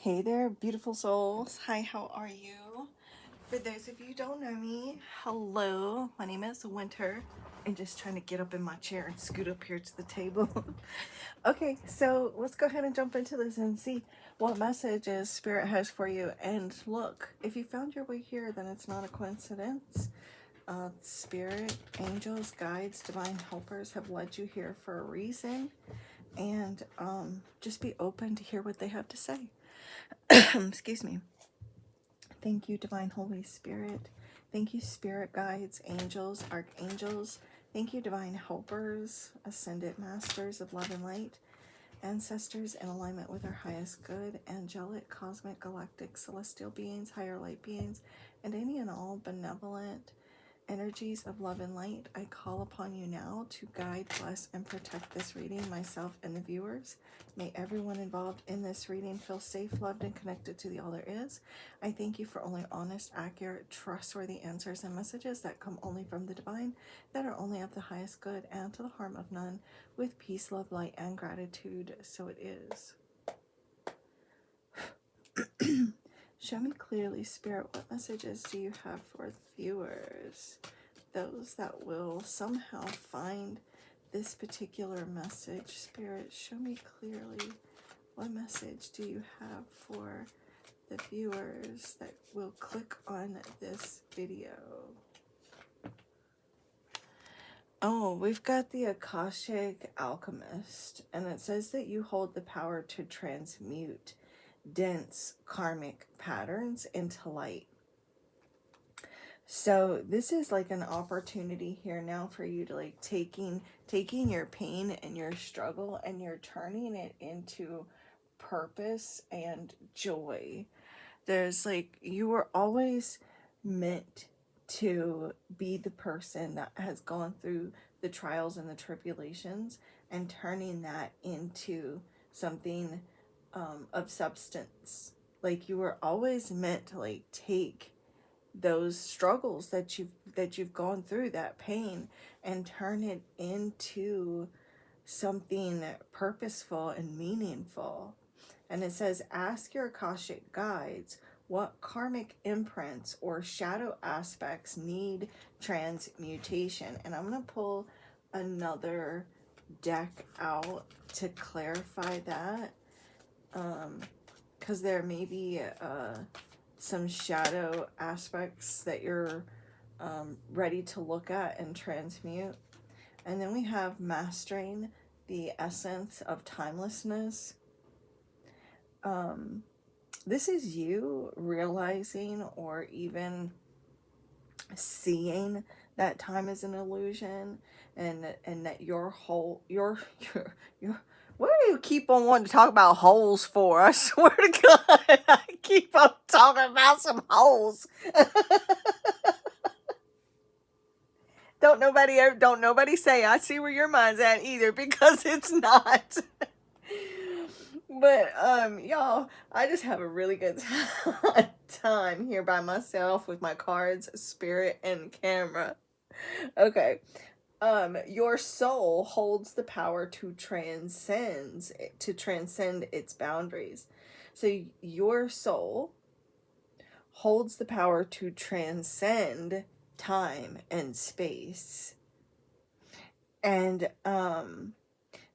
Hey there, beautiful souls. Hi, how are you? For those of you who don't know me, hello. My name is Winter. I'm just trying to get up in my chair and scoot up here to the table. Okay, so let's go ahead and jump into this and see what messages Spirit has for you. And look, if you found your way here, then it's not a coincidence. Spirit, angels, guides, divine helpers have led you here for a reason. And just be open to hear what they have to say. Excuse me. Thank you, Divine Holy Spirit. Thank you, Spirit Guides, Angels, Archangels. Thank you, Divine Helpers, Ascended Masters of Love and Light, Ancestors in alignment with our highest good, Angelic, Cosmic, Galactic, Celestial beings, Higher Light beings, and any and all benevolent energies of love and light. I call upon you now to guide, bless, and protect this reading, myself and the viewers. May everyone involved in this reading feel safe, loved, and connected to the All There Is. I thank you for only honest, accurate, trustworthy answers and messages that come only from the divine, that are only of the highest good and to the harm of none, with peace, love, light, and gratitude. So it is. Show me clearly, Spirit, what messages do you have for the viewers? Those that will somehow find this particular message. Spirit, show me clearly what message do you have for the viewers that will click on this video. Oh, we've got the Akashic Alchemist, and it says that you hold the power to transmute dense karmic patterns into light. So this is like an opportunity here now for you to like taking your pain and your struggle and you're turning it into purpose and joy. There's like, you were always meant to be the person that has gone through the trials and the tribulations and turning that into something of substance. Like you were always meant to like take those struggles that you've gone through, that pain, and turn it into something purposeful and meaningful. And it says, ask your Akashic guides what karmic imprints or shadow aspects need transmutation. And I'm going to pull another deck out to clarify that, because there may be some shadow aspects that you're ready to look at and transmute. And then we have mastering the essence of timelessness. This is you realizing or even seeing that time is an illusion, and that your what do you keep on wanting to talk about holes for? I swear to God, I keep on talking about some holes. Don't nobody say I see where your mind's at either, because it's not. But y'all, I just have a really good time here by myself with my cards, spirit, and camera. Okay. Your soul holds the power to transcend its boundaries. So your soul holds the power to transcend time and space. And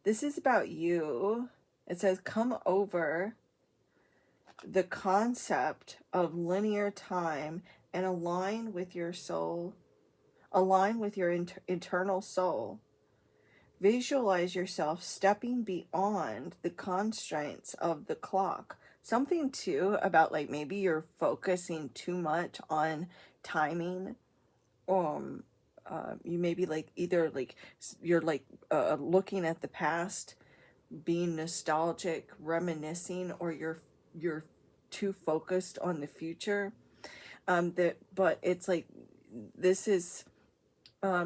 this is about you. It says, come over the concept of linear time and align with your soul. Align with your internal soul. Visualize yourself stepping beyond the constraints of the clock. Something too about like maybe you're focusing too much on timing. You may be like either like you're like looking at the past, being nostalgic, reminiscing, or you're too focused on the future. But it's like this is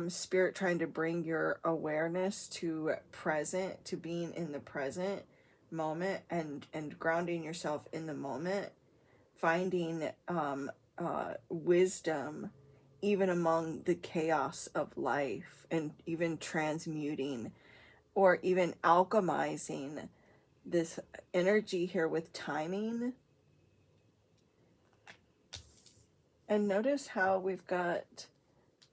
spirit trying to bring your awareness to present, to being in the present moment, and grounding yourself in the moment, finding wisdom even among the chaos of life, and even transmuting or even alchemizing this energy here with timing And notice how we've got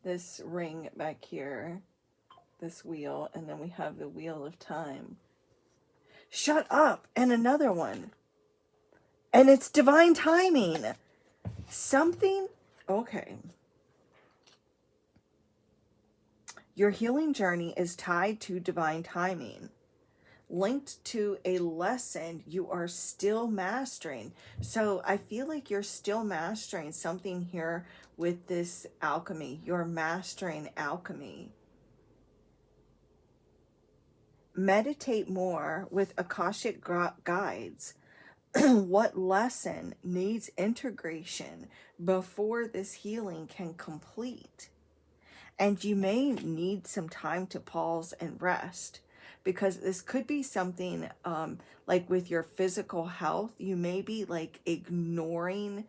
this ring back here, this wheel, and then we have the wheel of time. Shut up! And another one. And it's divine timing. Something, okay. Your healing journey is tied to divine timing, linked to a lesson you are still mastering. So I feel like you're still mastering something here with this alchemy. You're mastering alchemy. Meditate more with Akashic guides. What lesson needs integration before this healing can complete? And you may need some time to pause and rest, because this could be something like with your physical health. You may be like ignoring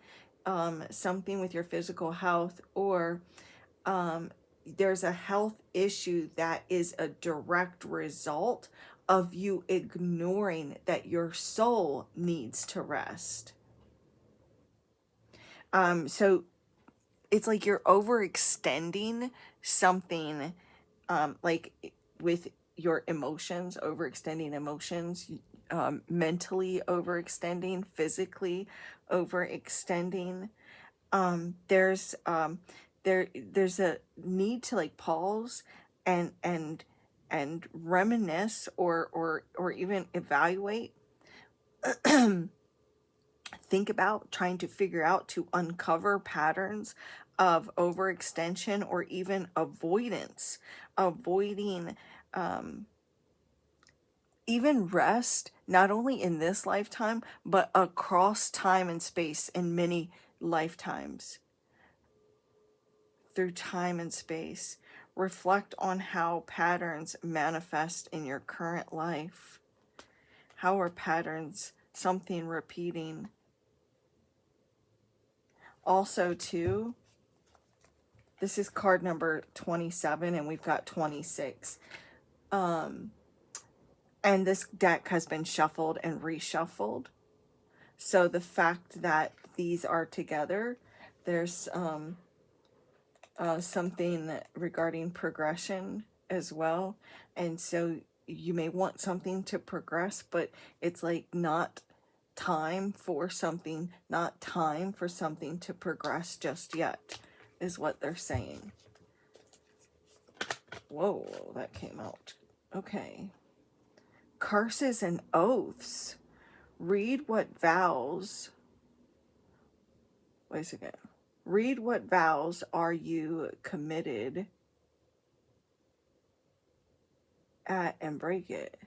something with your physical health, or there's a health issue that is a direct result of you ignoring that your soul needs to rest. So it's like you're overextending something, like with your emotions, overextending emotions, mentally overextending, physically overextending. There's a need to like pause and reminisce or even evaluate. Think about trying to figure out, to uncover patterns of overextension or even avoidance, avoiding even rest, not only in this lifetime, but across time and space in many lifetimes. Through time and space, reflect on how patterns manifest in your current life. How are patterns something repeating? Also, too, this is card number 27, and we've got 26. And this deck has been shuffled and reshuffled. So the fact that these are together, there's something regarding progression as well. And so you may want something to progress, but it's like not time for something to progress just yet, is what they're saying. Whoa, that came out. Okay. Curses and oaths. Read what vows. Wait a second. Read what vows are you committed at and break it.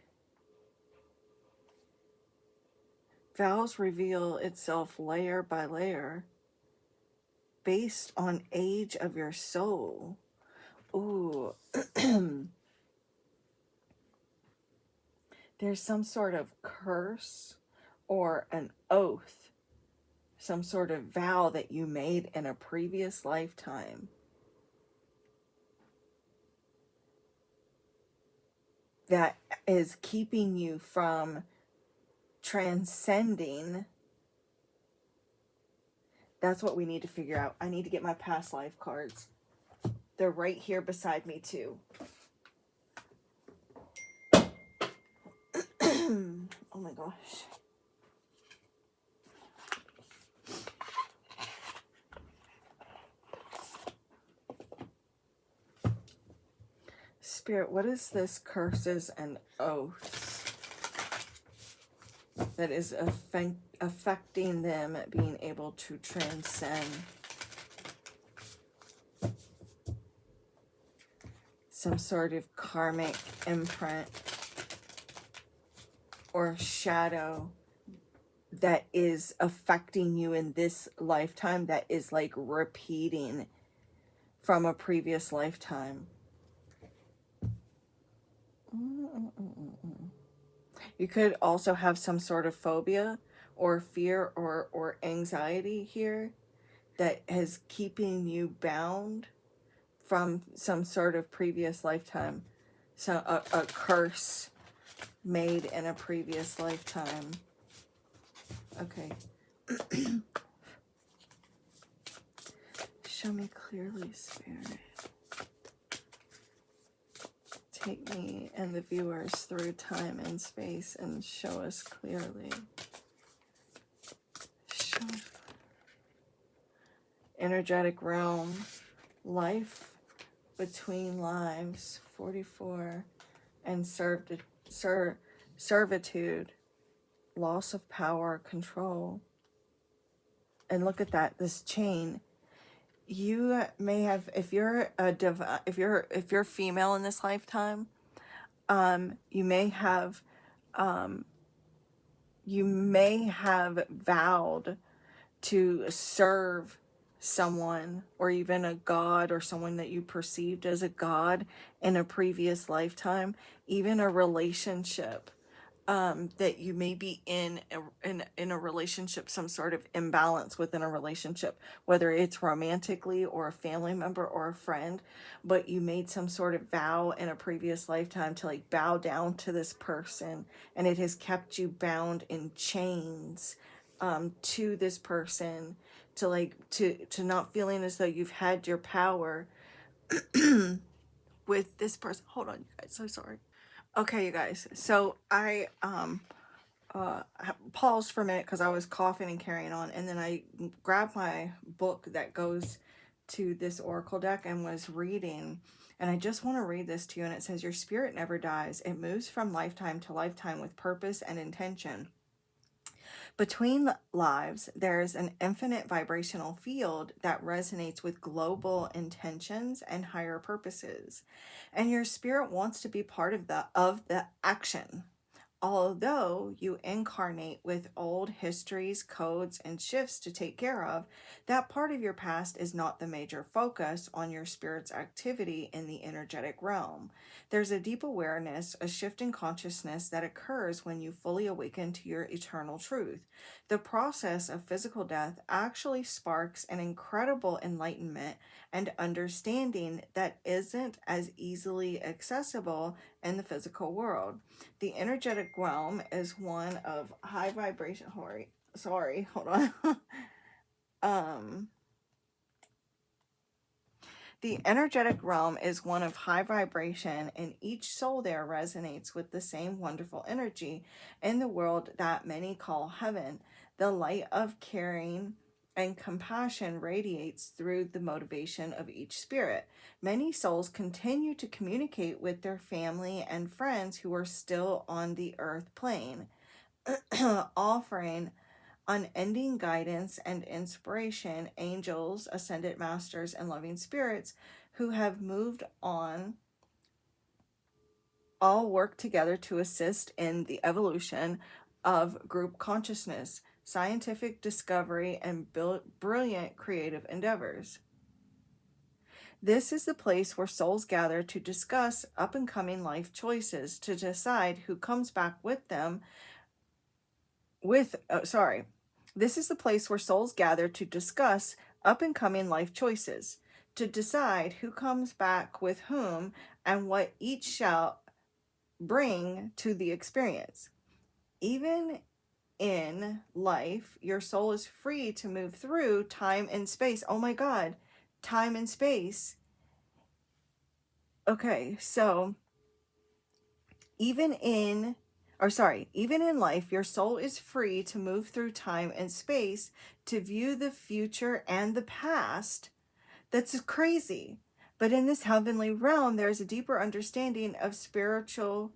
Vows reveal itself layer by layer based on age of your soul. Ooh. There's some sort of curse or an oath, some sort of vow that you made in a previous lifetime that is keeping you from transcending. That's what we need to figure out. I need to get my past life cards. They're right here beside me too. Oh my gosh. Spirit, what is this curses and oaths that is affecting them being able to transcend? Some sort of karmic imprint or shadow that is affecting you in this lifetime, that is like repeating from a previous lifetime. You could also have some sort of phobia or fear or anxiety here that is keeping you bound from some sort of previous lifetime. So a curse made in a previous lifetime. Okay. Show me clearly, Spirit. Take me and the viewers through time and space and show us clearly. Show us. Energetic realm, life between lives, 44, and servitude, loss of power, control. And look at that, this chain. You may have, if you're female in this lifetime, you may have vowed to serve someone, or even a god, or someone that you perceived as a god in a previous lifetime, even a relationship that you may be in a relationship, some sort of imbalance within a relationship, whether it's romantically or a family member or a friend, but you made some sort of vow in a previous lifetime to like bow down to this person, and it has kept you bound in chains to this person, to like to not feeling as though you've had your power with this person. Hold on, you guys, so sorry. Okay, you guys, so I paused for a minute because I was coughing and carrying on, and then I grabbed my book that goes to this oracle deck and was reading, and I just want to read this to you. And it says, your spirit never dies. It moves from lifetime to lifetime with purpose and intention. Between lives, there's an infinite vibrational field that resonates with global intentions and higher purposes. And your spirit wants to be part of the action. Although you incarnate with old histories, codes, and shifts to take care of, that part of your past is not the major focus on your spirit's activity in the energetic realm. There's a deep awareness, a shift in consciousness that occurs when you fully awaken to your eternal truth. The process of physical death actually sparks an incredible enlightenment and understanding that isn't as easily accessible in the physical world. The energetic realm is one of high vibration. Sorry, hold on. The energetic realm is one of high vibration, and each soul there resonates with the same wonderful energy in the world that many call heaven. The light of caring and compassion radiates through the motivation of each spirit. Many souls continue to communicate with their family and friends who are still on the earth plane, offering unending guidance and inspiration. Angels, ascended masters, and loving spirits who have moved on all work together to assist in the evolution of group consciousness, scientific discovery, and brilliant creative endeavors. This is the place where souls gather to discuss up-and-coming life choices, to decide who comes back with them This is the place where souls gather to discuss up-and-coming life choices, to decide who comes back with whom and what each shall bring to the experience. Even in life, your soul is free to move through time and space. Oh my God, time and space. Okay, so even in life, your soul is free to move through time and space to view the future and the past. That's crazy. But in this heavenly realm, there's a deeper understanding of spiritual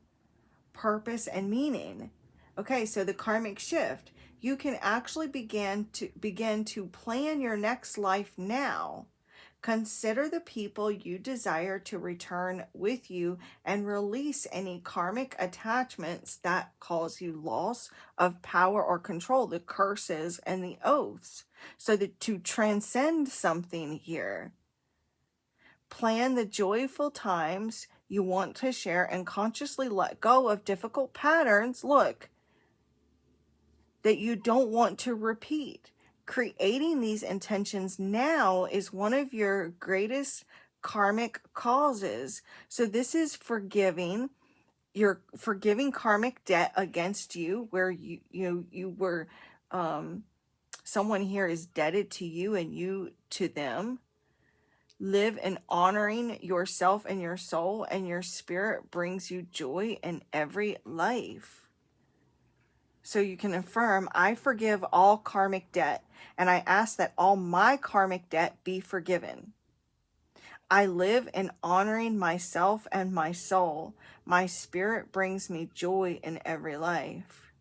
purpose and meaning. Okay, so the karmic shift. You can actually begin to plan your next life now. Consider the people you desire to return with you and release any karmic attachments that cause you loss of power or control, the curses and the oaths, so that to transcend something here. Plan the joyful times you want to share and consciously let go of difficult patterns, that you don't want to repeat. Creating these intentions now is one of your greatest karmic causes. So this is forgiving. You're forgiving karmic debt against you, where you were someone here is indebted to you and you to them. Live in honoring yourself and your soul, and your spirit brings you joy in every life. So you can affirm, I forgive all karmic debt, and I ask that all my karmic debt be forgiven. I live in honoring myself and my soul. My spirit brings me joy in every life.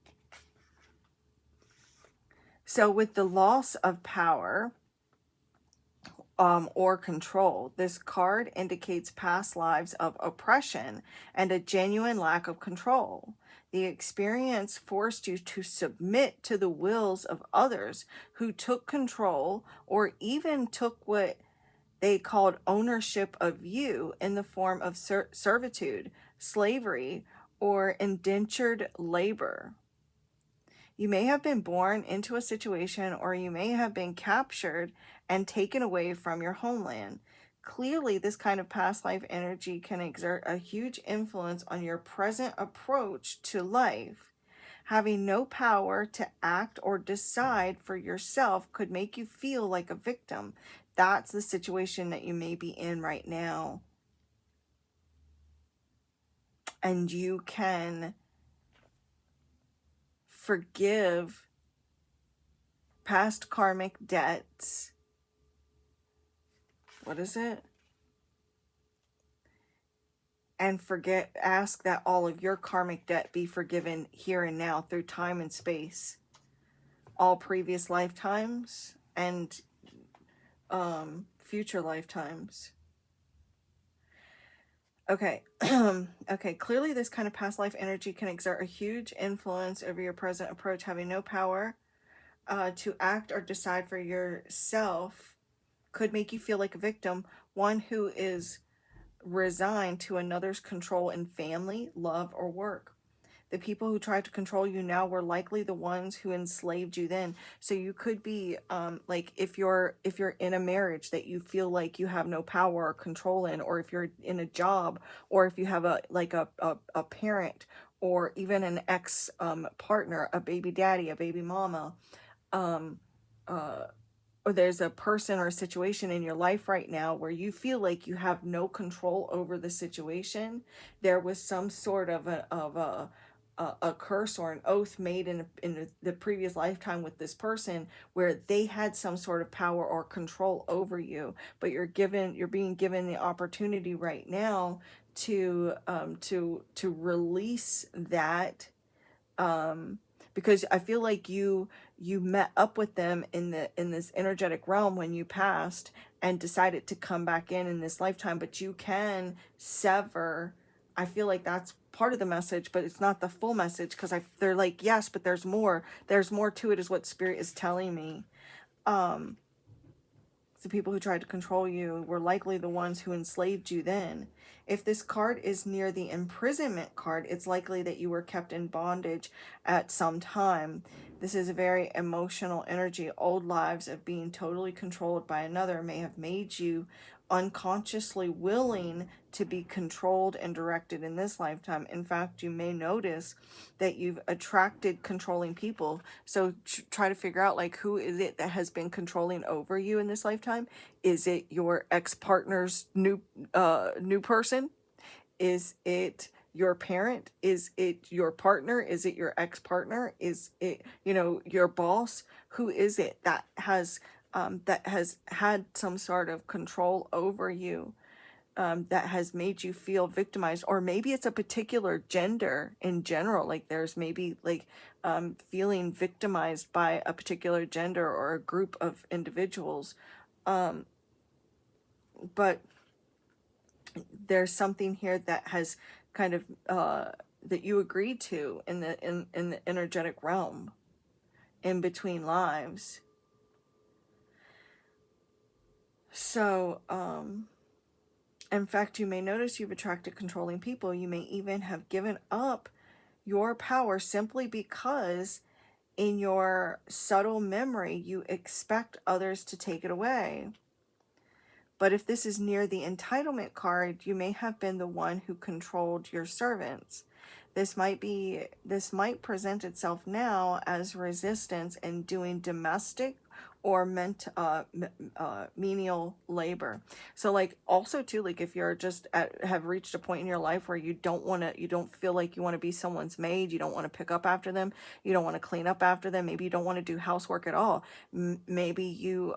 So with the loss of power or control, this card indicates past lives of oppression and a genuine lack of control. The experience forced you to submit to the wills of others who took control or even took what they called ownership of you in the form of servitude, slavery, or indentured labor. You may have been born into a situation, or you may have been captured and taken away from your homeland. Clearly, this kind of past life energy can exert a huge influence on your present approach to life. Having no power to act or decide for yourself could make you feel like a victim. That's the situation that you may be in right now. And you can forgive past karmic debts. What is it? And ask that all of your karmic debt be forgiven here and now through time and space. All previous lifetimes and future lifetimes. Okay. Okay, clearly this kind of past life energy can exert a huge influence over your present approach. Having no power to act or decide for yourself could make you feel like a victim, one who is resigned to another's control in family, love, or work. The people who try to control you now were likely the ones who enslaved you then. So you could be like if you're in a marriage that you feel like you have no power or control in, or if you're in a job, or if you have a parent, or even an ex partner, a baby daddy, a baby mama, or there's a person or a situation in your life right now where you feel like you have no control over the situation. There was some sort of a curse or an oath made in the previous lifetime with this person where they had some sort of power or control over you, but you're being given the opportunity right now to release that, because I feel like you met up with them in this energetic realm when you passed and decided to come back in this lifetime, but you can sever. I feel like that's part of the message, but it's not the full message, because they're like, yes, but there's more to it, is what spirit is telling me. The people who tried to control you were likely the ones who enslaved you then. If this card is near the imprisonment card, it's likely that you were kept in bondage at some time. This is a very emotional energy. Old lives of being totally controlled by another may have made you unconsciously willing to be controlled and directed in this lifetime. In fact, you may notice that you've attracted controlling people. So try to figure out, like, who is it that has been controlling over you in this lifetime? Is it your ex-partner's new person? Is it your parent? Is it your partner? Is it your ex-partner? Is it, your boss? Who is it that has had some sort of control over you, that has made you feel victimized? Or maybe it's a particular gender in general, like there's maybe like feeling victimized by a particular gender or a group of individuals, but there's something here that has kind of that you agreed to in the energetic realm in between lives. So in fact, you may notice you've attracted controlling people. You may even have given up your power simply because in your subtle memory you expect others to take it away. But if this is near the entitlement card, you may have been the one who controlled your servants. This might present itself now as resistance in doing domestic or menial labor. So like also too, like if you're just have reached a point in your life where you don't feel like you want to be someone's maid, you don't want to pick up after them, you don't want to clean up after them, maybe you don't want to do housework at all. Maybe you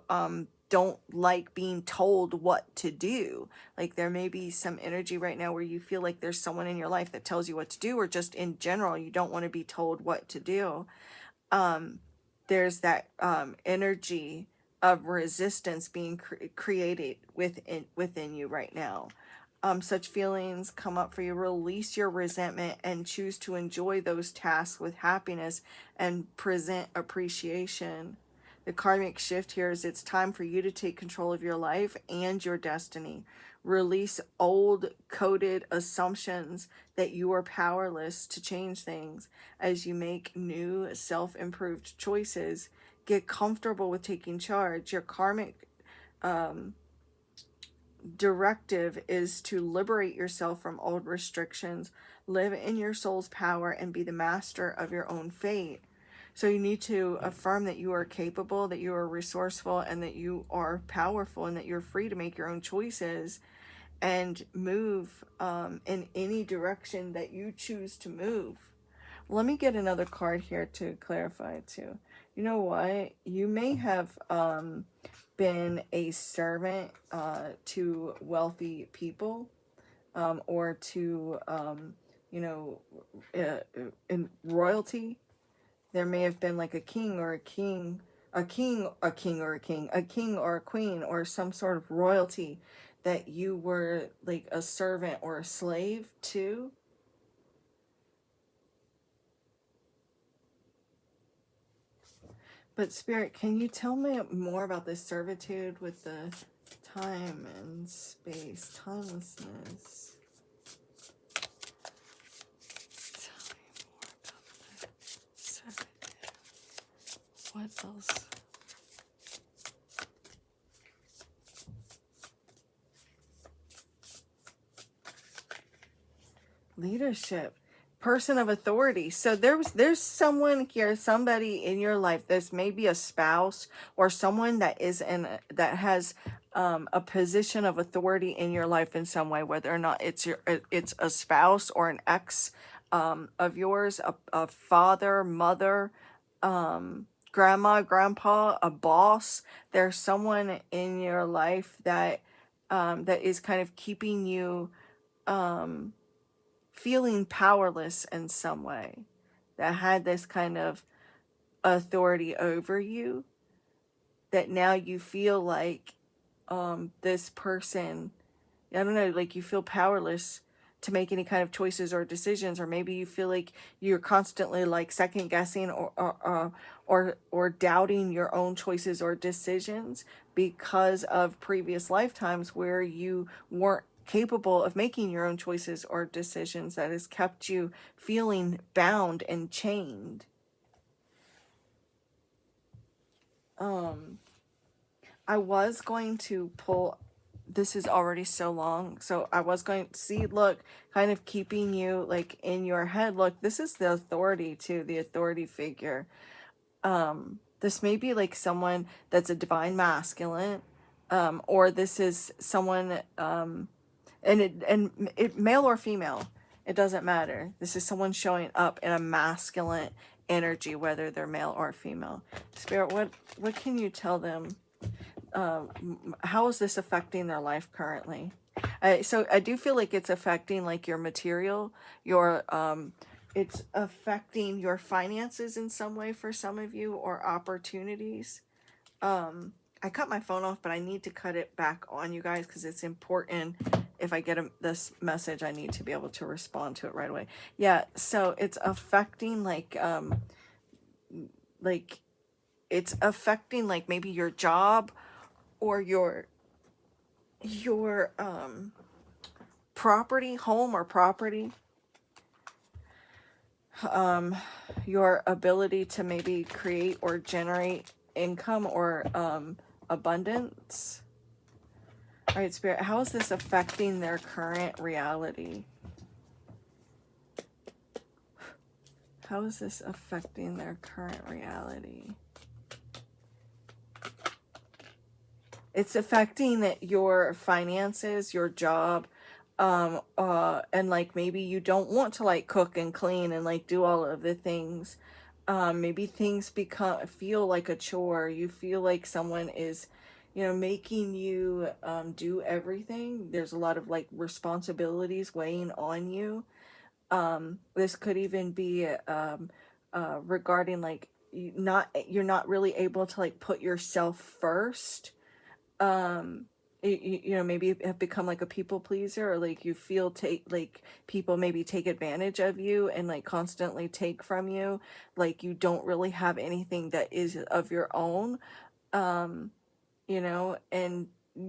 don't like being told what to do. Like there may be some energy right now where you feel like there's someone in your life that tells you what to do, or just in general you don't want to be told what to do. There's that energy of resistance being created within you right now. Such feelings come up for you. Release your resentment and choose to enjoy those tasks with happiness and present appreciation. The karmic shift here is it's time for you to take control of your life and your destiny. Release old coded assumptions that you are powerless to change things as you make new self-improved choices. Get comfortable with taking charge. Your karmic directive is to liberate yourself from old restrictions, live in your soul's power, and be the master of your own fate. So you need to affirm that you are capable, that you are resourceful, and that you are powerful, and that you're free to make your own choices and move in any direction that you choose to move. Let me get another card here to clarify too. You know what? You may have been a servant to wealthy people, or to in royalty. There may have been like a king or a queen, or a queen, or some sort of royalty that you were like a servant or a slave to. But Spirit, can you tell me more about this servitude with the time and space, timelessness? Tell me more about the servitude. What else? Leadership. Person of authority. So there's someone here, somebody in your life. This may be a spouse or someone that that has a position of authority in your life in some way, whether or not it's a spouse or an ex of yours, a father, mother, grandma, grandpa, a boss. There's someone in your life that that is kind of keeping you feeling powerless in some way, that had this kind of authority over you, that now you feel like this person, I don't know, like you feel powerless to make any kind of choices or decisions, or maybe you feel like you're constantly like second guessing or doubting your own choices or decisions because of previous lifetimes where you weren't capable of making your own choices or decisions, that has kept you feeling bound and chained. I was going to pull, this is already so long, so I was going to see, look, kind of keeping you like in your head. Look, this is the authority too, the authority figure. This may be like someone that's a divine masculine, or this is someone and it male or female, it doesn't matter. This is someone showing up in a masculine energy, whether they're male or female. Spirit, what can you tell them? How is this affecting their life currently? So I do feel like it's affecting like your material, your it's affecting your finances in some way for some of you, or opportunities. I cut my phone off, but I need to cut it back on, you guys, because it's important. If I get this message, I need to be able to respond to it right away. Yeah, so it's affecting like it's affecting like maybe your job, or your property, home or property, your ability to maybe create or generate income or abundance. All right, Spirit, how is this affecting their current reality? How is this affecting their current reality? It's affecting your finances, your job, and like maybe you don't want to like cook and clean and like do all of the things. Maybe things feel like a chore. You feel like someone is, making you do everything. There's a lot of like responsibilities weighing on you. This could even be regarding like you're not really able to like put yourself first. Maybe you have become like a people pleaser, or like you feel like people maybe take advantage of you and like constantly take from you, like you don't really have anything that is of your own. And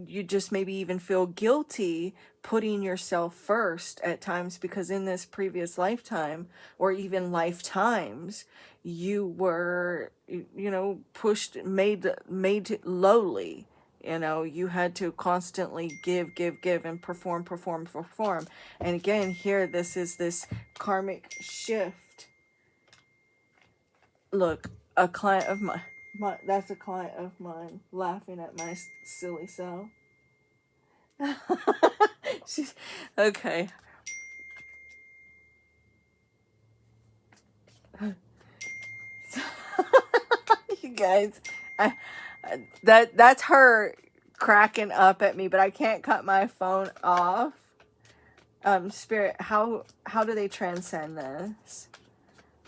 you just maybe even feel guilty putting yourself first at times, because in this previous lifetime or even lifetimes you were pushed, made lowly. You had to constantly give and perform. And again, here, this is this karmic shift. Look, a client of mine, that's a client of mine laughing at my silly self. She's okay. You guys, that's her cracking up at me, but I can't cut my phone off. Spirit, how do they transcend this?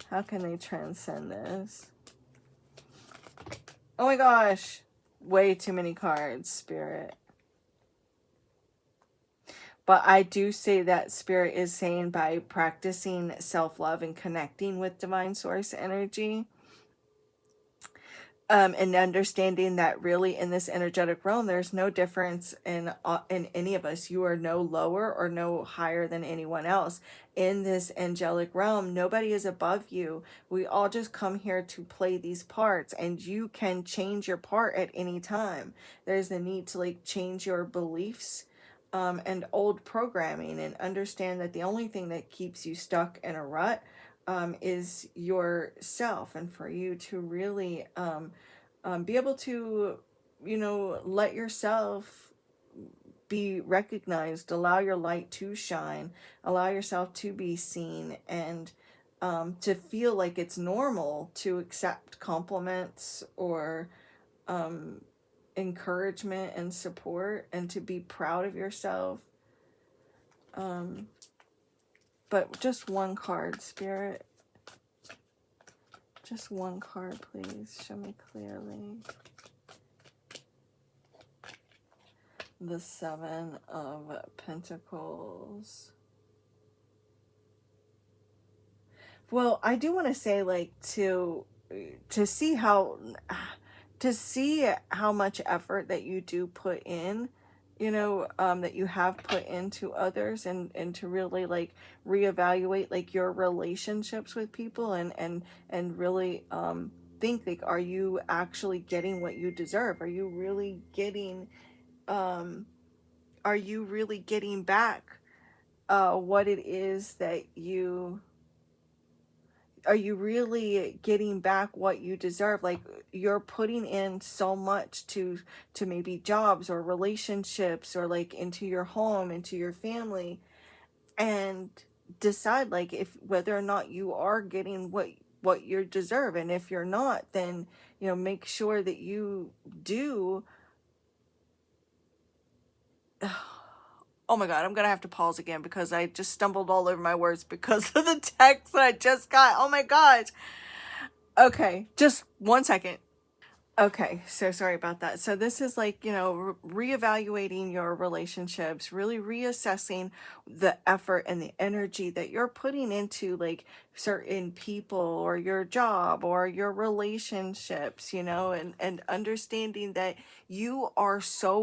How can they transcend this? Oh my gosh, way too many cards, Spirit. But I do say that Spirit is saying by practicing self-love and connecting with divine source energy, and understanding that really in this energetic realm, there's no difference in any of us. You are no lower or no higher than anyone else. In this angelic realm, nobody is above you. We all just come here to play these parts, and you can change your part at any time. There's the need to like change your beliefs and old programming, and understand that the only thing that keeps you stuck in a rut is yourself. And for you to really be able to, let yourself be recognized, allow your light to shine, allow yourself to be seen, and to feel like it's normal to accept compliments or encouragement and support, and to be proud of yourself. But just one card, Spirit. Just one card, please. Show me clearly. The Seven of Pentacles. Well, I do want to say, like, to see how much effort that you do put in, that you have put into others, and to really like reevaluate like your relationships with people, and really think like, are you actually getting what you deserve? Are you really getting back what it is that you are you really getting back what you deserve? Like, you're putting in so much to maybe jobs or relationships, or like into your home, into your family, and decide like if whether or not you are getting what you deserve. And if you're not, then make sure that you do. Oh my God, I'm going to have to pause again because I just stumbled all over my words because of the text that I just got. Oh my God. Okay, just 1 second. Okay, so sorry about that. So this is like, reevaluating your relationships, really reassessing the effort and the energy that you're putting into like certain people or your job or your relationships, and understanding that you are so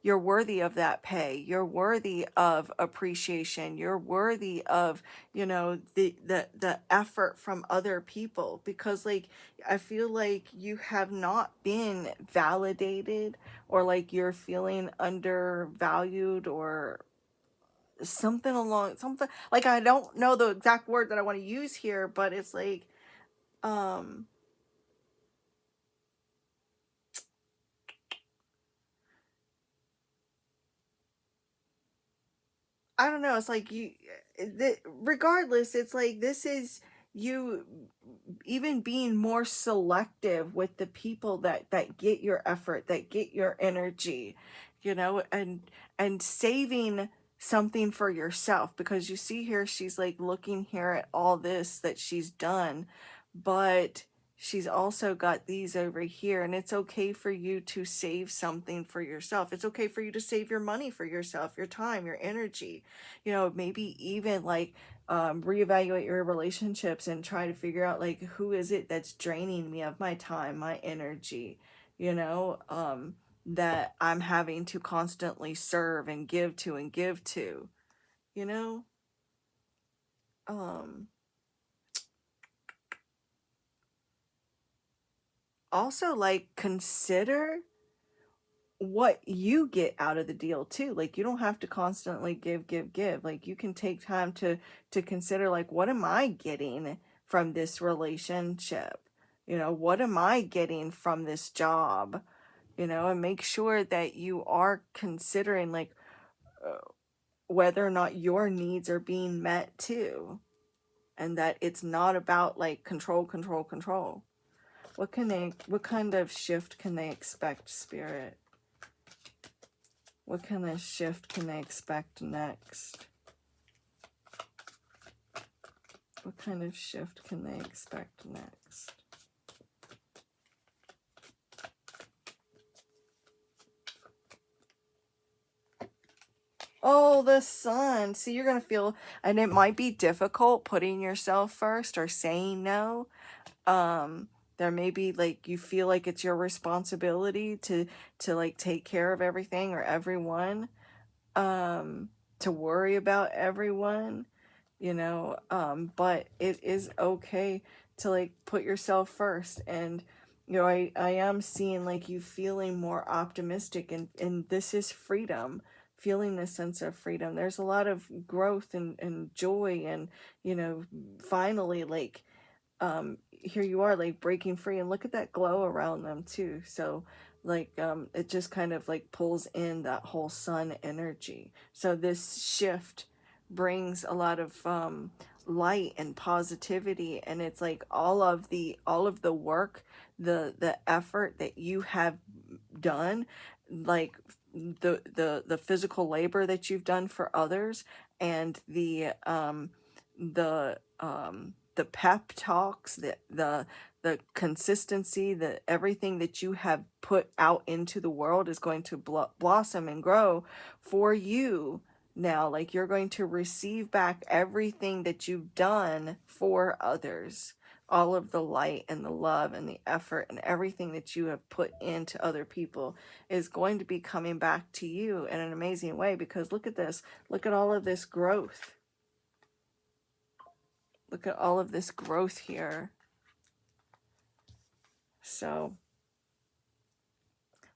you're worthy of that pay. You're worthy of appreciation. You're worthy of, the effort from other people, because like, I feel like you have not been validated, or like you're feeling undervalued or something along, something like, I don't know the exact word that I want to use here, but it's like, I don't know. It's like regardless, it's like this is you even being more selective with the people that get your effort, that get your energy, and saving something for yourself, because you see here she's like looking here at all this that she's done, but she's also got these over here, and it's okay for you to save something for yourself. It's okay for you to save your money for yourself, your time, your energy, maybe even like reevaluate your relationships and try to figure out like, who is it that's draining me of my time, my energy, you know, that I'm having to constantly serve and give to and give to, you know. Also, like, consider what you get out of the deal too. Like, you don't have to constantly give. Like, you can take time to consider, like, what am I getting from this relationship? What am I getting from this job? And make sure that you are considering, like, whether or not your needs are being met too, and that it's not about like control. What kind of shift can they expect, Spirit? What kind of shift can they expect next? What kind of shift can they expect next? Oh, the Sun. See, you're going to feel, and it might be difficult putting yourself first or saying no. There may be like, you feel like it's your responsibility to like take care of everything or everyone, to worry about everyone, but it is okay to like put yourself first. And I am seeing like you feeling more optimistic, and this is freedom, feeling this sense of freedom. There's a lot of growth and joy, and finally, like, here you are, like, breaking free, and look at that glow around them too. So like, it just kind of like pulls in that whole Sun energy. So this shift brings a lot of light and positivity, and it's like all of the work, the effort that you have done, like the physical labor that you've done for others, and the pep talks, the consistency, everything that you have put out into the world is going to blossom and grow for you now. Like, you're going to receive back everything that you've done for others. All of the light and the love and the effort and everything that you have put into other people is going to be coming back to you in an amazing way, because look at this. Look at all of this growth. Look at all of this growth here. So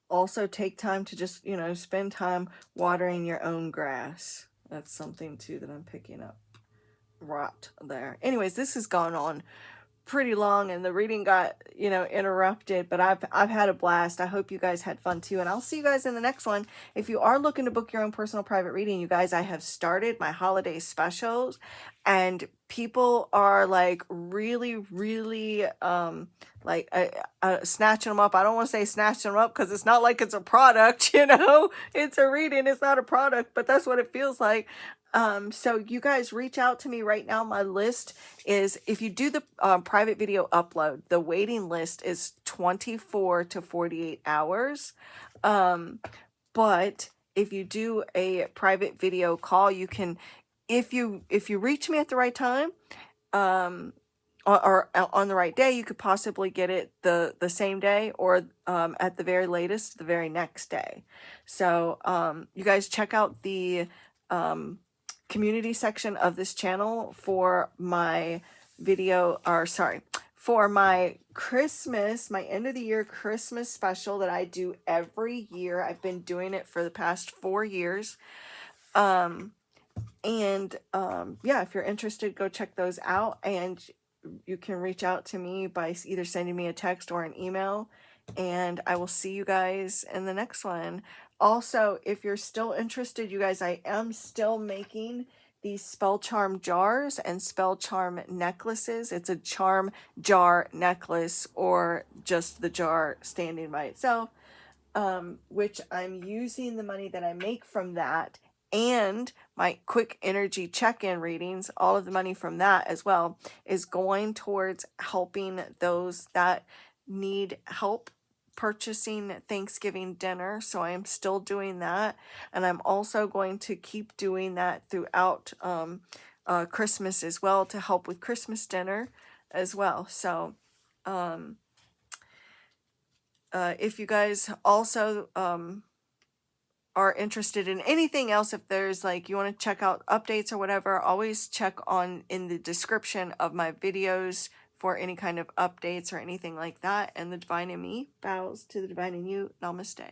also take time to just, spend time watering your own grass. That's something too that I'm picking up right there. Anyways, this has gone on pretty long, and the reading got, interrupted, but I've had a blast. I hope you guys had fun too, and I'll see you guys in the next one. If you are looking to book your own personal private reading, you guys, I have started my holiday specials, and people are like really like snatching them up. I don't want to say snatching them up, because it's not like it's a product, it's a reading, it's not a product, but that's what it feels like. So you guys reach out to me right now. My list is, if you do the private video upload, the waiting list is 24 to 48 hours. But if you do a private video call, you can, if you reach me at the right time, or on the right day, you could possibly get it the same day, or at the very latest, the very next day. So you guys check out the community section of this channel for my video, or sorry, for my Christmas, my end of the year Christmas special that I do every year. I've been doing it for the past 4 years. And yeah, if you're interested, go check those out. And you can reach out to me by either sending me a text or an email. And I will see you guys in the next one. Also, if you're still interested, you guys, I am still making these spell charm jars and spell charm necklaces. It's a charm jar necklace or just the jar standing by itself, which I'm using the money that I make from that and my quick energy check-in readings, all of the money from that as well, is going towards helping those that need help purchasing Thanksgiving dinner. So I am still doing that, and I'm also going to keep doing that throughout Christmas as well, to help with Christmas dinner as well. So if you guys also are interested in anything else, if there's like you want to check out updates or whatever, always check on in the description of my videos for any kind of updates or anything like that. And the divine in me bows to the divine in you. Namaste.